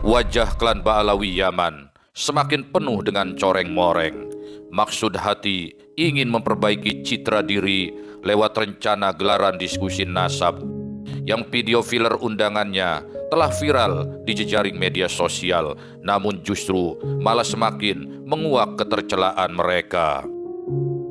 Wajah klan Ba'alawi Yaman semakin penuh dengan coreng-moreng. Maksud hati ingin memperbaiki citra diri lewat rencana gelaran diskusi nasab, yang video filler undangannya telah viral di jejaring media sosial, namun justru malah semakin menguak ketercelaan mereka.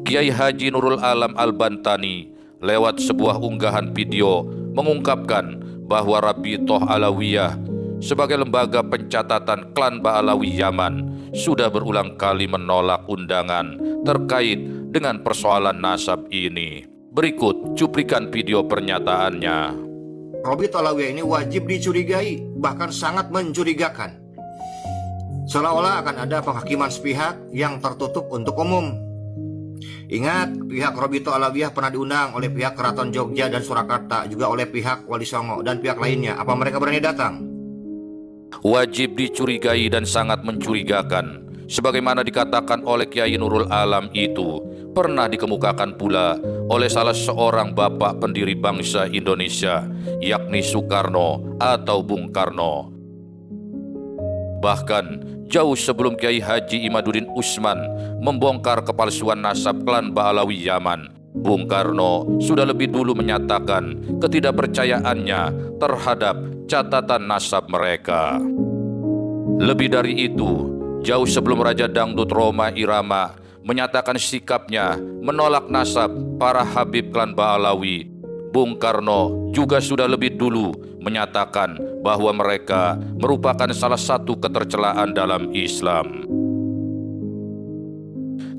Kiai Haji Nurul Alam Al-Bantani lewat sebuah unggahan video mengungkapkan bahwa Rabithah Alawiyah sebagai lembaga pencatatan klan Ba'alawi Yaman sudah berulang kali menolak undangan terkait dengan persoalan nasab ini. Berikut cuplikan video pernyataannya. Rabithah Alawiyah ini wajib dicurigai, bahkan sangat mencurigakan. Seolah-olah akan ada penghakiman sepihak yang tertutup untuk umum. Ingat, pihak Rabithah Alawiyah pernah diundang oleh pihak Keraton Jogja dan Surakarta, juga oleh pihak Wali Songo dan pihak lainnya. Apa mereka berani datang? Wajib dicurigai dan sangat mencurigakan. Sebagaimana dikatakan oleh Kiai Nurul Alam itu pernah dikemukakan pula oleh salah seorang bapak pendiri bangsa Indonesia, yakni Soekarno atau Bung Karno. Bahkan jauh sebelum Kiai Haji Imaduddin Usman membongkar kepalsuan nasab klan Ba'alawi Yaman, Bung Karno sudah lebih dulu menyatakan ketidakpercayaannya terhadap catatan nasab mereka. Lebih dari itu, jauh sebelum Raja Dangdut Rhoma Irama menyatakan sikapnya menolak nasab para Habib klan Ba'alawi, Bung Karno juga sudah lebih dulu menyatakan bahwa mereka merupakan salah satu ketercelaan dalam Islam.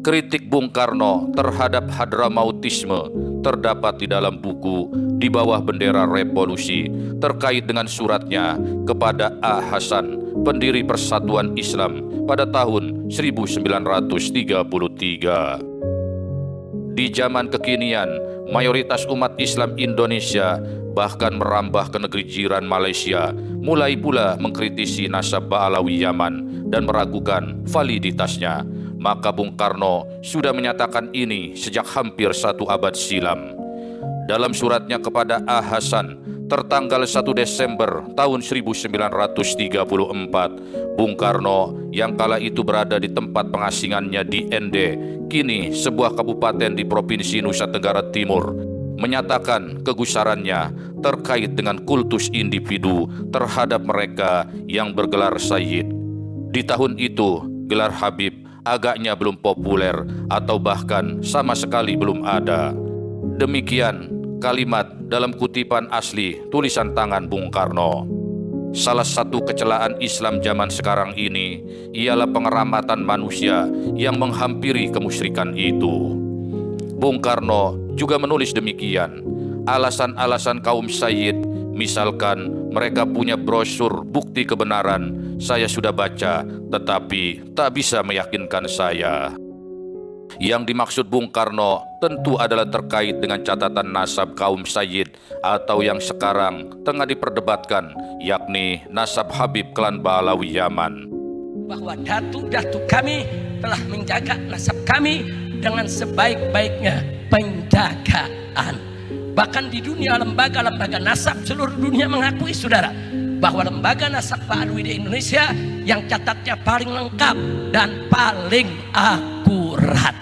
Kritik Bung Karno terhadap Hadramautisme terdapat di dalam buku Di Bawah Bendera Revolusi terkait dengan suratnya kepada A. Hasan, pendiri Persatuan Islam pada tahun 1933. Di zaman kekinian, mayoritas umat Islam Indonesia bahkan merambah ke negeri jiran Malaysia mulai pula mengkritisi nasab Ba'alawi Yaman dan meragukan validitasnya. Maka Bung Karno sudah menyatakan ini sejak hampir 1 abad silam. Dalam suratnya kepada A. Hasan tertanggal 1 Desember tahun 1934, Bung Karno yang kala itu berada di tempat pengasingannya di Ende, kini sebuah kabupaten di Provinsi Nusa Tenggara Timur, menyatakan kegusarannya terkait dengan kultus individu terhadap mereka yang bergelar Sayyid. Di tahun itu, gelar Habib agaknya belum populer atau bahkan sama sekali belum ada. Demikian kalimat dalam kutipan asli tulisan tangan Bung Karno. Salah satu kecelaan Islam zaman sekarang ini ialah pengeramatan manusia yang menghampiri kemusyrikan itu. Bung Karno juga menulis demikian. Alasan-alasan kaum Sayyid, misalkan mereka punya brosur bukti kebenaran, saya sudah baca, tetapi tak bisa meyakinkan saya. Yang dimaksud Bung Karno tentu adalah terkait dengan catatan nasab kaum Sayyid atau yang sekarang tengah diperdebatkan, yakni nasab Habib klan Ba'alawi Yaman. Bahwa datu-datu kami telah menjaga nasab kami dengan sebaik-baiknya penjagaan. Bahkan di dunia lembaga-lembaga nasab seluruh dunia mengakui, saudara, bahwa lembaga nasab Ba'alawi di Indonesia yang catatnya paling lengkap dan paling akurat.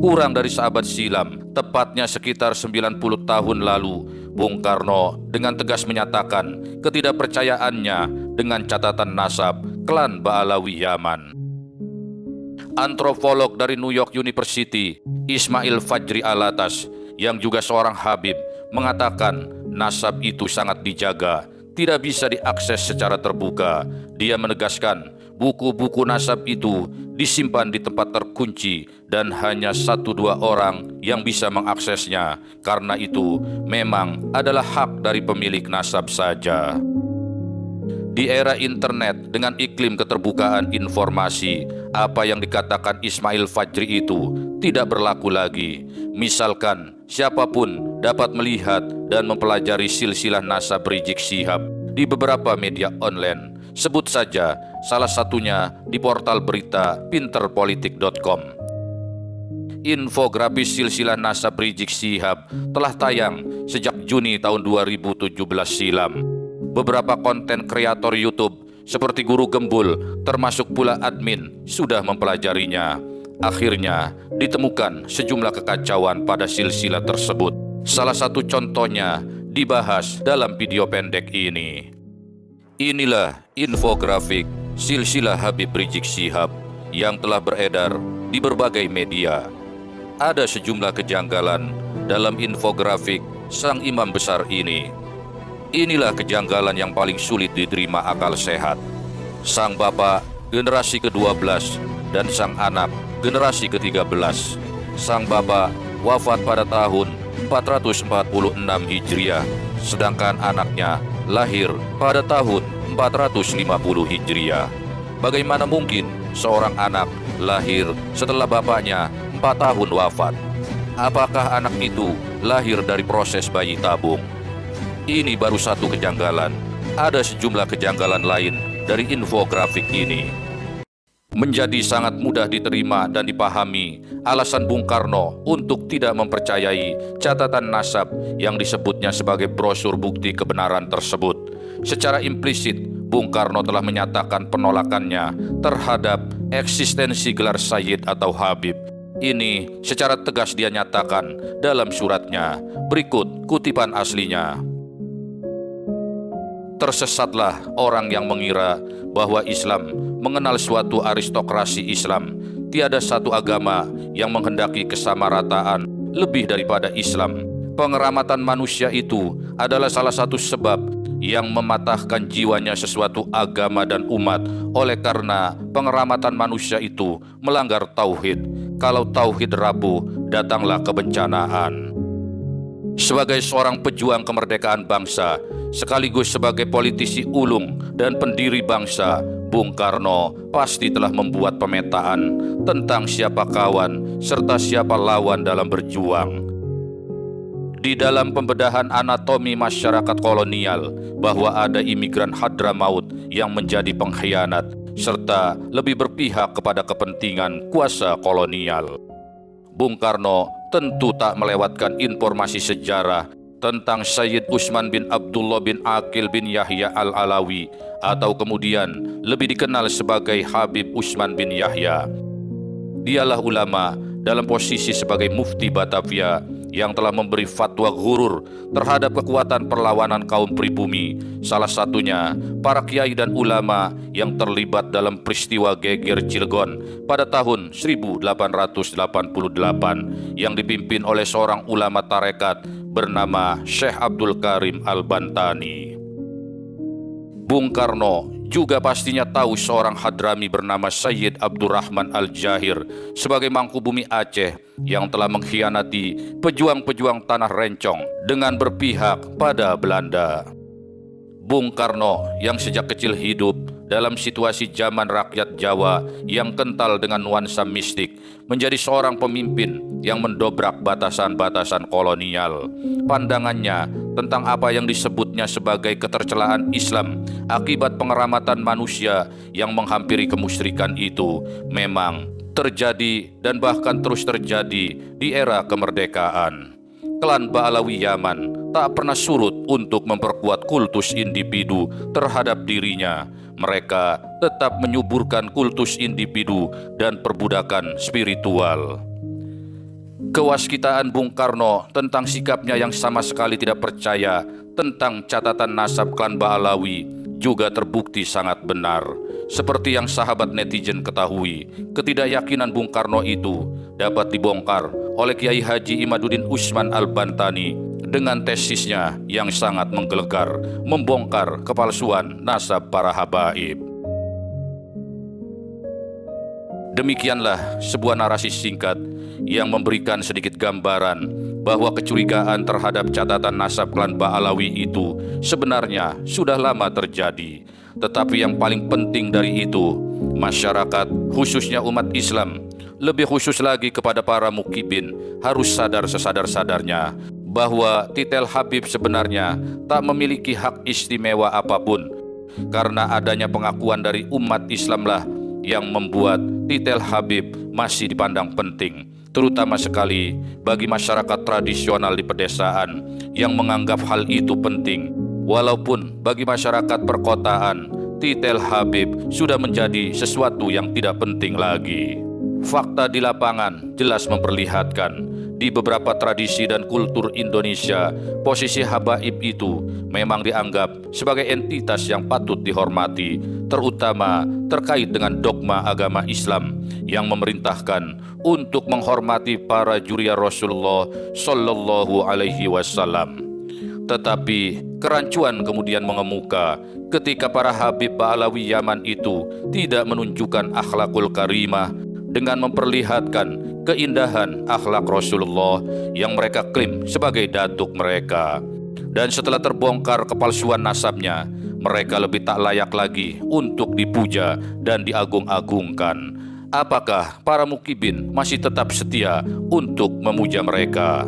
Kurang dari seabad silam, tepatnya sekitar 90 tahun lalu, Bung Karno dengan tegas menyatakan ketidakpercayaannya dengan catatan nasab klan Ba'alawi Yaman. Antropolog dari New York University, Ismail Fajri Alatas, yang juga seorang Habib, mengatakan nasab itu sangat dijaga, tidak bisa diakses secara terbuka. Dia menegaskan buku-buku nasab itu disimpan di tempat terkunci dan hanya 1-2 orang yang bisa mengaksesnya. Karena itu memang adalah hak dari pemilik nasab saja. Di era internet dengan iklim keterbukaan informasi, apa yang dikatakan Ismail Fajri itu tidak berlaku lagi. Misalkan siapapun dapat melihat dan mempelajari silsilah nasab Rizik Syihab di beberapa media online. Sebut saja salah satunya di portal berita pinterpolitik.com. Infografis silsilah nasab Rizik Syihab telah tayang sejak Juni tahun 2017 silam. Beberapa konten kreator YouTube seperti guru gembul, termasuk pula admin, sudah mempelajarinya. Akhirnya ditemukan sejumlah kekacauan pada silsilah tersebut. Salah satu contohnya dibahas dalam video pendek ini. Inilah infografik silsilah Habib Rizik Syihab yang telah beredar di berbagai media. Ada sejumlah kejanggalan dalam infografik sang imam besar ini. Inilah kejanggalan yang paling sulit diterima akal sehat. Sang bapak generasi ke-12 dan sang anak generasi ke-13. Sang bapak wafat pada tahun 446 Hijriah, sedangkan anaknya lahir pada tahun 450 Hijriah. Bagaimana mungkin seorang anak lahir setelah bapaknya 4 tahun wafat? Apakah anak itu lahir dari proses bayi tabung? Ini baru satu kejanggalan. Ada sejumlah kejanggalan lain dari infografik ini. Menjadi sangat mudah diterima dan dipahami alasan Bung Karno untuk tidak mempercayai catatan nasab yang disebutnya sebagai brosur bukti kebenaran tersebut. Secara implisit, Bung Karno telah menyatakan penolakannya terhadap eksistensi gelar Sayyid atau Habib. Ini secara tegas dia nyatakan dalam suratnya. Berikut kutipan aslinya. Tersesatlah orang yang mengira bahwa Islam mengenal suatu aristokrasi Islam. Tiada satu agama yang menghendaki kesamarataan lebih daripada Islam. Pengeramatan manusia itu adalah salah satu sebab yang mematahkan jiwanya sesuatu agama dan umat. Oleh karena pengeramatan manusia itu melanggar tauhid. Kalau tauhid rapuh, datanglah kebencanaan. Sebagai seorang pejuang kemerdekaan bangsa, sekaligus sebagai politisi ulung dan pendiri bangsa, Bung Karno pasti telah membuat pemetaan tentang siapa kawan serta siapa lawan dalam berjuang. Di dalam pembedahan anatomi masyarakat kolonial, bahwa ada imigran Hadramaut yang menjadi pengkhianat serta lebih berpihak kepada kepentingan kuasa kolonial. Bung Karno tentu tak melewatkan informasi sejarah tentang Sayyid Utsman bin Abdullah bin Aqil bin Yahya al-Alawi, atau kemudian lebih dikenal sebagai Habib Utsman bin Yahya. Dialah ulama dalam posisi sebagai mufti Batavia yang telah memberi fatwa ghurur terhadap kekuatan perlawanan kaum pribumi, salah satunya para kiai dan ulama yang terlibat dalam peristiwa geger Cilegon pada tahun 1888 yang dipimpin oleh seorang ulama tarekat bernama Syekh Abdul Karim Al-Bantani. Bung Karno juga pastinya tahu seorang Hadrami bernama Sayyid Abdurrahman Al-Jahir sebagai Mangkubumi Aceh yang telah mengkhianati pejuang-pejuang tanah rencong dengan berpihak pada Belanda. Bung Karno yang sejak kecil hidup dalam situasi zaman rakyat Jawa yang kental dengan nuansa mistik, menjadi seorang pemimpin yang mendobrak batasan-batasan kolonial. Pandangannya tentang apa yang disebutnya sebagai ketercelaan Islam akibat pengeramatan manusia yang menghampiri kemusyrikan itu memang terjadi dan bahkan terus terjadi di era kemerdekaan. Klan Ba'alawi Yaman tak pernah surut untuk memperkuat kultus individu terhadap dirinya. Mereka tetap menyuburkan kultus individu dan perbudakan spiritual. Kewaskitaan Bung Karno tentang sikapnya yang sama sekali tidak percaya tentang catatan nasab klan Ba'alawi juga terbukti sangat benar. Seperti yang sahabat netizen ketahui, ketidakyakinan Bung Karno itu dapat dibongkar oleh Kiai Haji Imaduddin Utsman Al-Bantani dengan tesisnya yang sangat menggelegar, membongkar kepalsuan nasab para habaib. Demikianlah sebuah narasi singkat yang memberikan sedikit gambaran bahwa kecurigaan terhadap catatan nasab klan Ba'alawi itu sebenarnya sudah lama terjadi. Tetapi yang paling penting dari itu, masyarakat, khususnya umat Islam, lebih khusus lagi kepada para mukibin, harus sadar sesadar-sadarnya bahwa titel Habib sebenarnya tak memiliki hak istimewa apapun, karena adanya pengakuan dari umat Islamlah yang membuat titel Habib masih dipandang penting, terutama sekali bagi masyarakat tradisional di pedesaan yang menganggap hal itu penting. Walaupun bagi masyarakat perkotaan titel Habib sudah menjadi sesuatu yang tidak penting lagi. Fakta di lapangan jelas memperlihatkan di beberapa tradisi dan kultur Indonesia, posisi habaib itu memang dianggap sebagai entitas yang patut dihormati, terutama terkait dengan dogma agama Islam yang memerintahkan untuk menghormati para juriya Rasulullah Shallallahu Alaihi Wasallam. Tetapi kerancuan kemudian mengemuka ketika para Habib Ba'alawi Yaman itu tidak menunjukkan akhlakul karimah dengan memperlihatkan keindahan akhlak Rasulullah yang mereka klaim sebagai datuk mereka. Dan setelah terbongkar kepalsuan nasabnya, mereka lebih tak layak lagi untuk dipuja dan diagung-agungkan. Apakah para mukibin masih tetap setia untuk memuja mereka?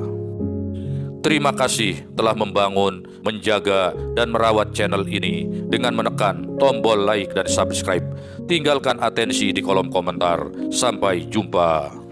Terima kasih telah membangun, menjaga, dan merawat channel ini dengan menekan tombol like dan subscribe. Tinggalkan atensi di kolom komentar. Sampai jumpa.